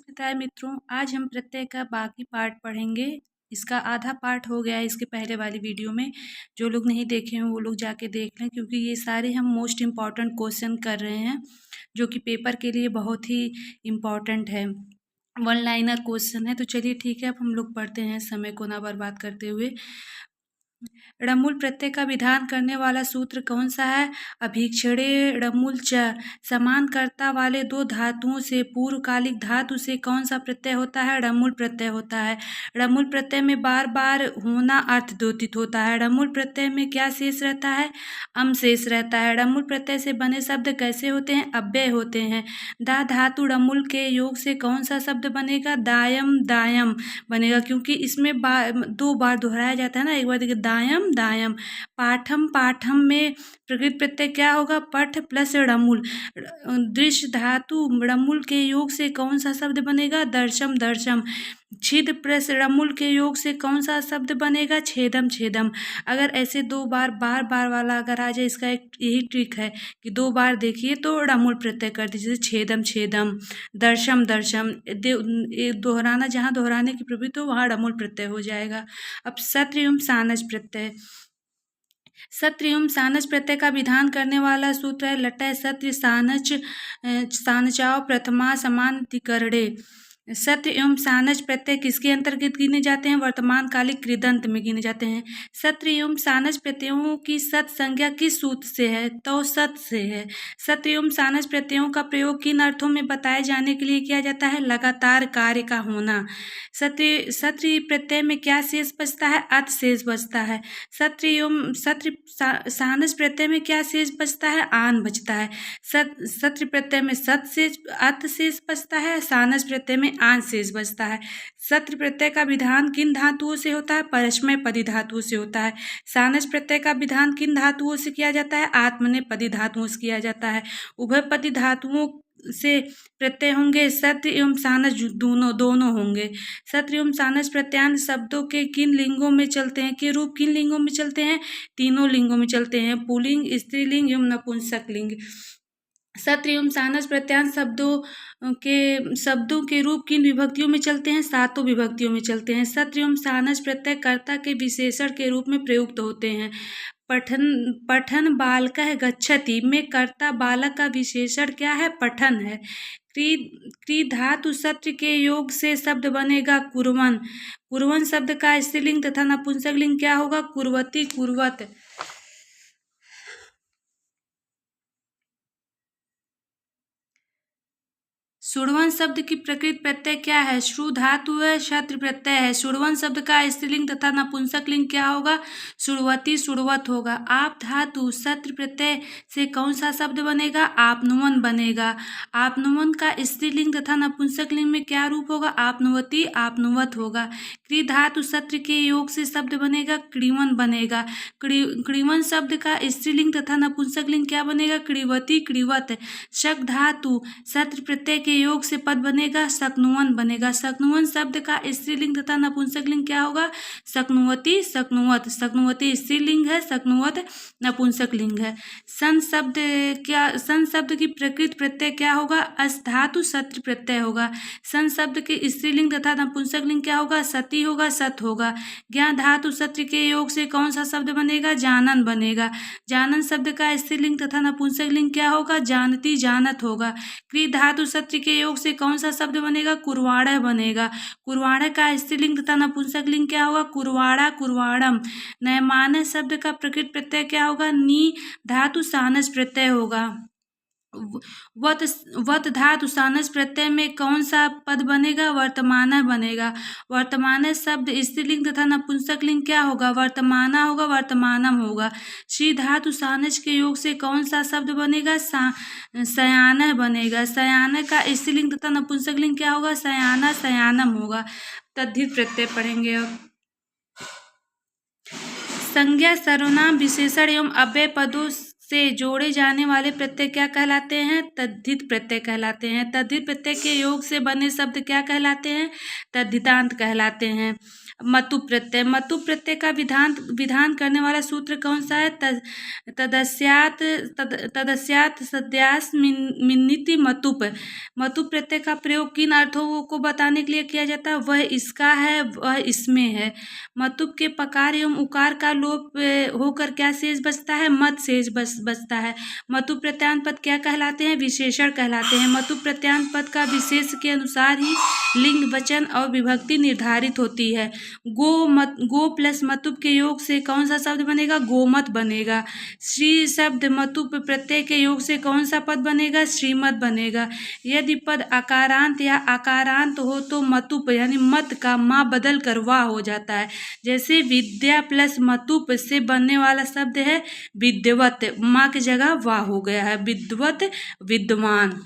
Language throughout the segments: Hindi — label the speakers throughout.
Speaker 1: बताए मित्रों, आज हम प्रत्यय का बाकी पार्ट पढ़ेंगे। इसका आधा पार्ट हो गया है इसके पहले वाली वीडियो में। जो लोग नहीं देखे हैं वो लोग जाके देख लें, क्योंकि ये सारे हम मोस्ट इम्पॉर्टेंट क्वेश्चन कर रहे हैं जो कि पेपर के लिए बहुत ही इम्पॉर्टेंट है। वन लाइनर क्वेश्चन है। तो चलिए ठीक है, अब हम लोग पढ़ते हैं समय को ना बर्बाद करते हुए। ड़मूल प्रत्यय का विधान करने वाला सूत्र कौन सा है? अभीक्षणे ड़मूल च। समान कर्ता वाले दो धातुओं से पूर्वकालिक धातु से कौन सा प्रत्यय होता है? ड़मूल प्रत्यय होता है। ड़मूल प्रत्यय में बार बार होना अर्थ द्योतित होता है। ड़मूल प्रत्यय में क्या शेष रहता है? अम शेष रहता है। ड़मूल प्रत्यय से बने शब्द कैसे होते हैं? अव्यय होते हैं। दा धातु ड़मूल के योग से कौन सा शब्द बनेगा? दायम दायम बनेगा, क्योंकि इसमें दो बार दोहराया जाता है ना। एक बार देखिए, दायम दायम। पाठम पाठम में प्रकृत प्रत्यय क्या होगा? पठ प्लस ड़मूल। दृश्य धातु ड़मूल के योग से कौन सा शब्द बनेगा? दर्शम दर्शम। छिद प्लस ड़मूल के योग से कौन सा शब्द बनेगा? छेदम छेदम। अगर ऐसे दो बार बार बार वाला अगर आ जाए, इसका एक यही ट्रिक है कि दो बार देखिए तो ड़मूल प्रत्यय कर दीजिए। छेदम छेदम, दर्शम दर्शम। दोहराना, जहाँ दोहराने की प्रवृत्ति हो वहाँ ड़मूल प्रत्यय हो जाएगा। अब सत्र एवं सानज प्रत्यय। सत्र एवं सानज प्रत्यय का विधान करने वाला सूत्र है लटय सत्र सानच सानचाव प्रथमा समानाधिकरणे। सत्र एवं सानज प्रत्यय किसके अंतर्गत गिने जाते हैं? वर्तमान कालिक कृदंत में गिने जाते हैं। सत्र एवं सानज प्रत्ययों की सत संज्ञा किस सूत्र से है? तो सत से है। सत्र एवं सानज प्रत्ययों का प्रयोग किन अर्थों में बताए जाने के लिए किया जाता है? लगातार कार्य का होना। सत्र प्रत्यय में क्या शेष बचता है? अत शेष बचता है। सत्र एवं सानस प्रत्यय में क्या शेष बचता है? आन बचता है। सत्र प्रत्यय में सत शेष अत शेष बचता है। सानस प्रत्यय में आन शेष बचता है। सत्र प्रत्यय का विधान किन धातुओं से होता है? परस्मय पदी धातुओं से होता है। सानस प्रत्यय का विधान किन धातुओं से किया जाता है? आत्मनेपदी धातुओं से किया जाता है। उभयपदी धातुओं से प्रत्यय होंगे, सत्र एवं सानस दोनों होंगे। सत्र एवं सानस प्रत्यांत शब्दों के किन लिंगों में चलते हैं? के रूप किन लिंगों में चलते हैं? तीनों लिंगों में चलते हैं, पुल्लिंग, स्त्रीलिंग एवं नपुंसक लिंग। सत्र एवं सानस प्रत्यांत शब्दों के रूप किन विभक्तियों में चलते हैं? सातों विभक्तियों में चलते हैं। सत्र एवं सानस प्रत्यय कर्ता के विशेषण के रूप में प्रयुक्त होते हैं। पठन बालकः गच्छति में कर्ता बालक का विशेषण क्या है? पठन है। क्री धातु सत्र के योग से शब्द बनेगा कुर्वन। कुर्वन शब्द का स्त्रीलिंग तथा नपुंसक लिंग क्या होगा? कुर्वती कुर्वत। सुड़वन शब्द की प्रकृत प्रत्यय क्या है? श्रु धातु है, क्षत्र प्रत्यय है। सुड़वन शब्द का स्त्रीलिंग तथा नपुंसक लिंग क्या होगा? सुड़वती सुड़वत होगा। आप धातु सत्र प्रत्यय से कौन सा शब्द बनेगा? आपनुवन बनेगा। आपनुवन का स्त्रीलिंग तथा नपुंसक लिंग में क्या रूप होगा? आपनुवती आपनुवत होगा। क्री धातु सत्र के योग से शब्द बनेगा क्रीवन बनेगा। क्रीवन शब्द का स्त्रीलिंग तथा नपुंसक लिंग क्या बनेगा? क्रीवती क्रीवत। शक धातु सत्र प्रत्यय के योग से पद बनेगा शकनुवन बनेगा। शकनुवन शब्द का स्त्रीलिंग तथा नपुंसक लिंग क्या होगा? शकनुवती शकनुवत। शकनुवती स्त्रीलिंग है, शकनुवत नपुंसक लिंग है। सन शब्द की प्रकृत प्रत्यय क्या होगा? अस धातु सत्र प्रत्यय होगा। सन शब्द के स्त्रीलिंग तथा नपुंसक लिंग क्या होगा? सती होगा, सत होगा। ज्ञा धातु सत्र के योग से कौन सा शब्द बनेगा? जानन बनेगा। जानन शब्द का स्त्रीलिंग तथा नपुंसक लिंग क्या होगा? जानती जानत होगा। क्री धातु सत्र के योग से कौन सा शब्द बनेगा? कुरवाड़ा बनेगा। कुरवाड़ा का स्त्रीलिंग तथा नपुंसक लिंग क्या होगा? कुरवाड़ा कुरवाड़म। नयमानस शब्द का प्रकृत प्रत्यय क्या होगा? नी धातु सानस प्रत्यय होगा। वत धातु सानस प्रत्यय में कौन सा पद बनेगा? वर्तमान बनेगा। वर्तमान शब्द स्त्रीलिंग तथा नपुंसक लिंग क्या होगा? वर्तमाना होगा, वर्तमानम होगा। श्री धातु सानस के योग से कौन सा शब्द बनेगा? सयाना बनेगा। सयाना का स्त्रीलिंग तथा नपुंसक लिंग क्या होगा? सयाना सयानम होगा। तद्धित प्रत्यय पढ़ेंगे अब। संज्ञा सर्वनाम विशेषण एवं अव्यय पदों से जोड़े जाने वाले प्रत्यय क्या कहलाते हैं? तद्धित प्रत्यय कहलाते हैं। तद्धित प्रत्यय के योग से बने शब्द क्या कहलाते हैं? तद्धितांत कहलाते हैं। मतु प्रत्यय, मतु प्रत्यय का विधान विधान करने वाला सूत्र कौन सा है? तदस्यात् सद्यास मिन्निति मतुप। मतु प्रत्यय का प्रयोग किन अर्थों को बताने के लिए किया जाता है? वह इसका है, वह इसमें है। मतुप के पकार एवं उकार का लोप होकर क्या शेष बचता है? मत शेष बचता है। मतु प्रत्यांत पद क्या कहलाते हैं? विशेषण कहलाते हैं। मतु प्रत्यांत पद का विशेष के अनुसार ही लिंग, वचन और विभक्ति निर्धारित होती है। गो प्लस मतुप के योग से कौन सा शब्द बनेगा? गोमत बनेगा। श्री शब्द मतुप प्रत्यय के योग से कौन सा पद बनेगा? श्रीमत बनेगा। यदि पद अकारांत या आकारांत हो तो मतुप यानी मत का मा बदल कर वा हो जाता है। जैसे विद्या प्लस मतुप से बनने वाला शब्द है विद्वत, माँ की जगह वा हो गया है, विद्वत विद्वान।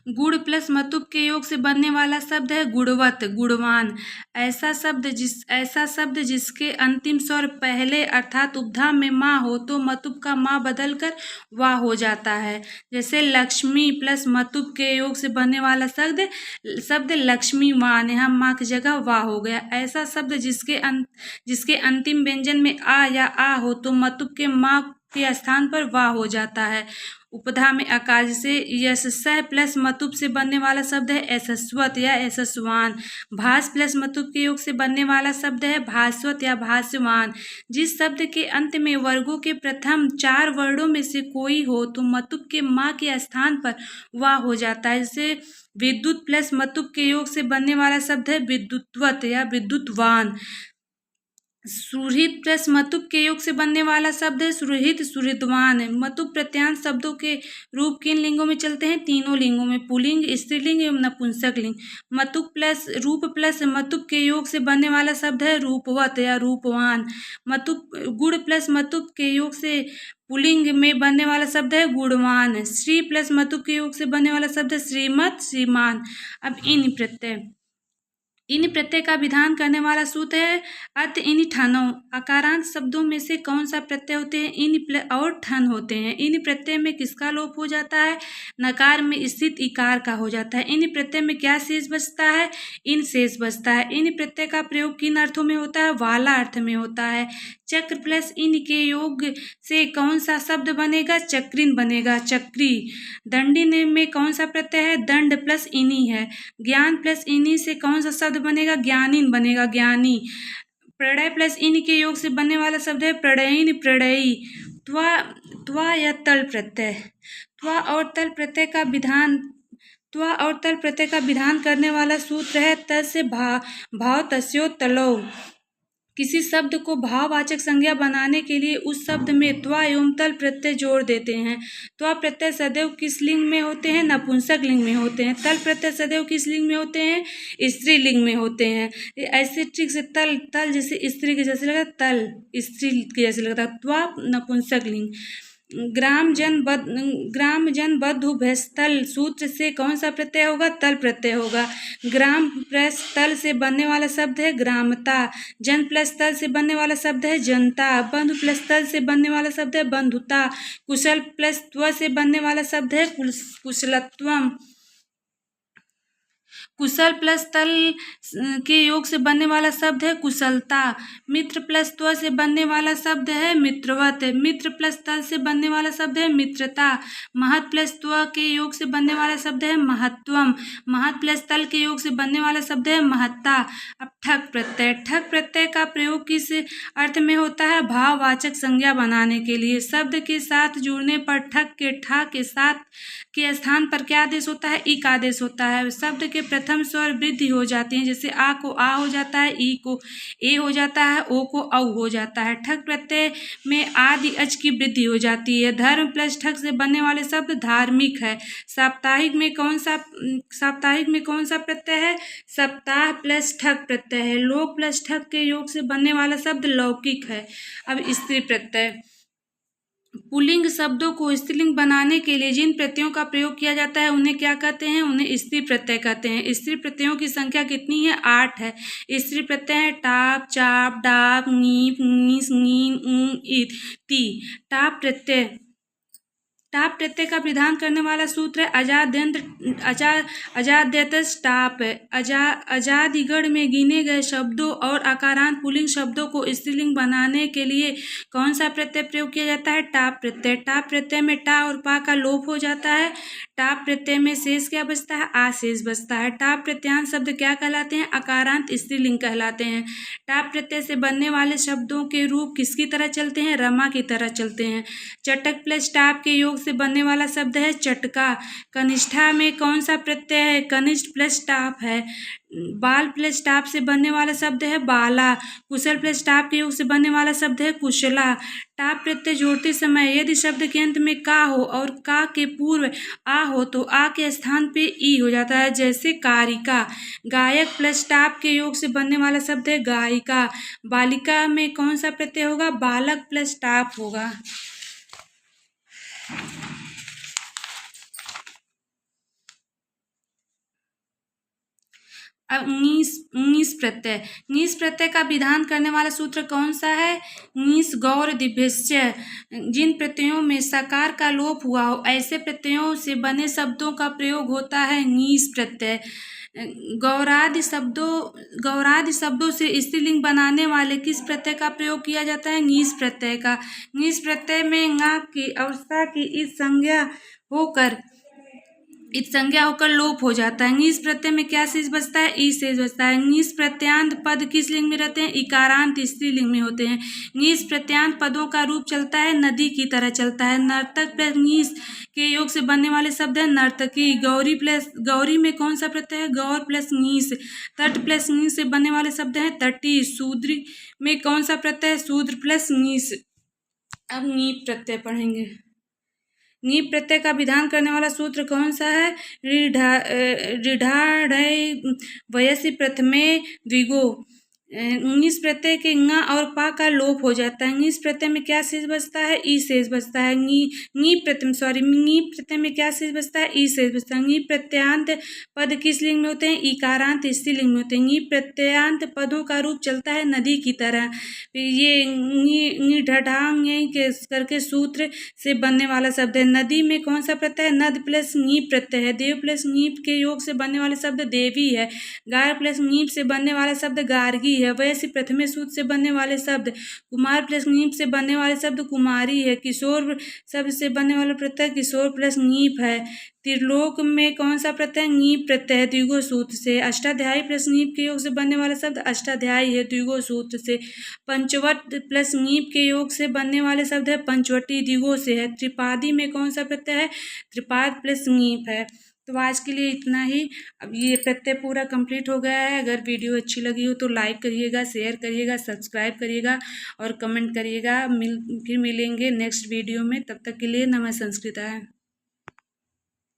Speaker 1: गुड़ प्लस मतुप के योग से बनने वाला शब्द है गुणवत, गुणवान। ऐसा शब्द जिसके अंतिम स्वर पहले अर्थात उपधा में माँ हो तो मतुप का माँ बदल कर वा हो जाता है। जैसे लक्ष्मी प्लस मतुप के योग से बनने वाला शब्द लक्ष्मीवान, यहाँ माँ की जगह वा हो गया। ऐसा शब्द जिसके अंतिम व्यंजन में आ या आ हो तो मतुप के माँ के स्थान पर वा हो जाता है। उपधा में अकार, जैसे यशस्व प्लस मतुप से बनने वाला शब्द है यशस्वत या यशस्वान। भास प्लस मतुप के योग से बनने वाला शब्द है भास्वत या भास्यवान। जिस शब्द के अंत में वर्गों के प्रथम 4 वर्णों में से कोई हो तो मतुप के माँ के स्थान पर वा हो जाता है। जैसे विद्युत प्लस मतुप के योग से बनने वाला शब्द है विद्युतवत या विद्युतवान। सुरहित प्लस मतुप के योग से बनने वाला शब्द है सुरहित, सुहृदवान। मतुप प्रत्यांत शब्दों के रूप किन लिंगों में चलते हैं? तीनों लिंगों में, पुल्लिंग, स्त्रीलिंग एवं नपुंसक लिंग। रूप प्लस मतुप के योग से बनने वाला शब्द है रूपवत या रूपवान। गुड़ प्लस मतुप के योग से पुल्लिंग में बनने वाला शब्द है गुणवान। श्री प्लस मतुप के योग से बनने वाला शब्द है श्रीमत, श्रीमान। अब इन प्रत्यय का विधान करने वाला सूत्र है अत इन ठनों। अकारांत शब्दों में से कौन सा प्रत्यय होते हैं? इन और ठन होते हैं। इन प्रत्यय में किसका लोप हो जाता है? नकार में स्थित इकार का हो जाता है। इन प्रत्यय में क्या शेष बचता है? इन शेष बचता है। इन प्रत्यय का प्रयोग किन अर्थों में होता है? वाला अर्थ में होता है। चक्र प्लस इन के योग से कौन सा शब्द बनेगा? चक्रिन बनेगा, चक्री। दंडी में कौन सा प्रत्यय है? दंड प्लस इनी है। ज्ञान प्लस इनी से कौन सा शब्द बनेगा? ज्ञानीन बनेगा, ज्ञानी। प्रलय प्लस इन के योग से बनने वाला शब्द है प्रलयीन, प्रलयी। त्वा या तल प्रत्यय। त्वा और तल प्रत्यय का विधान करने वाला सूत्र है तस्य भाव तस्यो तलो। किसी शब्द को भाववाचक संज्ञा बनाने के लिए उस शब्द में त्वा एवं तल प्रत्यय जोड़ देते हैं। त्वा प्रत्यय सदैव किस लिंग में होते हैं? नपुंसक लिंग में होते हैं। तल प्रत्यय सदैव किस लिंग में होते हैं? स्त्रीलिंग में होते हैं। ऐसे ठीक से तल जैसे स्त्री के जैसे लगता, तल स्त्री के जैसे लगता। त्वा नपुंसक लिंग। ग्राम जन बधु भैस्तल सूत्र से कौन सा प्रत्यय होगा? तल प्रत्यय होगा। ग्राम प्लस तल से बनने वाला शब्द है ग्रामता। जन प्लस तल से बनने वाला शब्द है जनता। बंधु प्लस तल से बनने वाला शब्द है बंधुता। कुशल प्लस त्व से बनने वाला शब्द है कुशलत्वम। कुशल प्लस तल के योग से बनने वाला शब्द है कुशलता। मित्र प्लस त्व से बनने वाला शब्द है मित्रवत। मित्र प्लस तल से बनने वाला शब्द है मित्रता। महत प्लस त्व के योग से बनने वाला शब्द है महत्वम। महत प्लस तल के योग से बनने वाला शब्द है महत्ता। अब ठक प्रत्यय। ठक प्रत्यय का प्रयोग किस अर्थ में होता है? भाववाचक संज्ञा बनाने के लिए। शब्द के साथ जुड़ने पर ठक के ठा के साथ के स्थान पर क्या आदेश होता है? इक आदेश होता है। शब्द के प्रथम स्वर वृद्धि हो जाती है, जैसे आ को आ हो जाता है, ई को ए हो जाता है, ओ को औ हो जाता है। ठक प्रत्यय में आदि अच की वृद्धि हो जाती है। धर्म प्लस ठक से बनने वाले शब्द धार्मिक है। साप्ताहिक में कौन सा प्रत्यय है? सप्ताह प्लस ठक प्रत्यय है। लोक प्लस ठक के योग से बनने वाला शब्द लौकिक है। अब स्त्री प्रत्यय। पुल्लिंग शब्दों को स्त्रीलिंग बनाने के लिए जिन प्रत्ययों का प्रयोग किया जाता है उन्हें क्या कहते हैं? उन्हें स्त्री प्रत्यय कहते हैं। स्त्री प्रत्ययों की संख्या कितनी है? 8 है। स्त्री प्रत्यय है टाप, चाप, डाप, नीप, नीस, नीन, ऊं, ईत, ती। टाप प्रत्यय का विधान करने वाला सूत्र है अजाद्यतस टाप है। अजादिगढ़ में गिने गए शब्दों और आकारांत पुल्लिंग शब्दों को स्त्रीलिंग बनाने के लिए कौन सा प्रत्यय प्रयोग किया जाता है? टाप प्रत्यय। टाप प्रत्यय में टा और पा का लोप हो जाता है। टाप प्रत्यय में शेष क्या बचता है? आ शेष बचता है। टाप प्रत्यांत शब्द क्या कहलाते हैं? अकारांत स्त्रीलिंग कहलाते हैं। टाप प्रत्यय से बनने वाले शब्दों के रूप किसकी तरह चलते हैं? रमा की तरह चलते हैं। चटक प्लस टाप के योग से बनने वाला शब्द है चटका। कनिष्ठा में कौन सा प्रत्यय है? कनिष्ठ प्लस टाप है। बाल प्लस टाप से बनने वाला शब्द है बाला। कुशल प्लस टाप के योग से बनने वाला शब्द है कुशला। टाप प्रत्यय जोड़ते समय यदि शब्द के अंत में का हो और का के पूर्व आ हो तो आ के स्थान पे ई हो जाता है, जैसे कारिका। गायक प्लस टाप के योग से बनने वाला शब्द है गायिका। बालिका में कौन सा प्रत्यय होगा? बालक प्लस टाप होगा। अब ङीस प्रत्यय। ङीस प्रत्यय का विधान करने वाला सूत्र कौन सा है? ङीस गौर दिभ्यस्य। जिन प्रत्ययों में सकार का लोप हुआ हो ऐसे प्रत्ययों से बने शब्दों का प्रयोग होता है ङीस प्रत्यय। गौरादि शब्दों से स्त्रीलिंग बनाने वाले किस प्रत्यय का प्रयोग किया जाता है? ङीस प्रत्यय का। ङीस प्रत्यय में ङा की अवस्था की इत संज्ञा होकर लोप हो जाता है। ङीस प्रत्यय में क्या शेष बचता है? ई शेष बचता है। ङीस प्रत्यांत पद किस लिंग में रहते हैं? इकारांत स्त्रीलिंग में होते हैं। ङीस प्रत्यांत पदों का रूप चलता है नदी की तरह चलता है। नर्तक प्लस ङीस के योग से बनने वाले शब्द है नर्तकी। गौरी में कौन सा प्रत्यय है? गौर प्लस ङीस। तट प्लस ङीस से बनने वाले शब्द है तटी। शूद्री में कौन सा प्रत्यय है? शूद्र प्लस ङीस। अब नीप प्रत्यय पढ़ेंगे। नीप प्रत्यय का विधान करने वाला सूत्र कौन सा है? ऋढ़ाढ़ वयसि प्रथमे द्विगो। ङीस प्रत्यय के ङ और पा का लोप हो जाता है। ङीस प्रत्यय में क्या शेष बचता है? ई शेष बचता है। ङी प्रत्यय में क्या शेष बचता है? ई शेष बचता है। ङी प्रत्यांत पद किस लिंग में होते हैं? इकारांत स्त्रीलिंग में होते हैं। ङी प्रत्यांत पदों का रूप चलता है नदी की तरह। ये ङी ढढांग करके सूत्र से बनने वाला शब्द है। नदी में कौन सा प्रत्यय है? नद प्लस ङीप प्रत्यय है। देव प्लस ङीप के योग से बनने वाले शब्द देवी है। गार प्लस ङीप से बनने वाला शब्द गार्गी है। वैसे प्रथमे सूत्र से बनने वाले शब्द कुमार प्लस ङीप से बनने वाले शब्द कुमारी है। किशोर शब्द से बनने वाला प्रत्यय किशोर प्लस ङीप है। त्रिलोक में कौन सा प्रत्यय? ङीप प्रत्यय है द्विगो सूत्र से। अष्टाध्यायी प्लस ङीप के योग से बनने वाला शब्द अष्टाध्यायी है द्विगो सूत्र से। पंचवट प्लस ङीप के योग से बनने वाले शब्द है पंचवटी द्विगो से है। त्रिपादी में कौन सा प्रत्यय है? त्रिपाद प्लस ङीप है। तो आज के लिए इतना ही। अब ये प्रत्यय पूरा कंप्लीट हो गया है। अगर वीडियो अच्छी लगी हो तो लाइक करिएगा, शेयर करिएगा, सब्सक्राइब करिएगा और कमेंट करिएगा। फिर मिलेंगे नेक्स्ट वीडियो में। तब तक के लिए नमः संस्कृता है।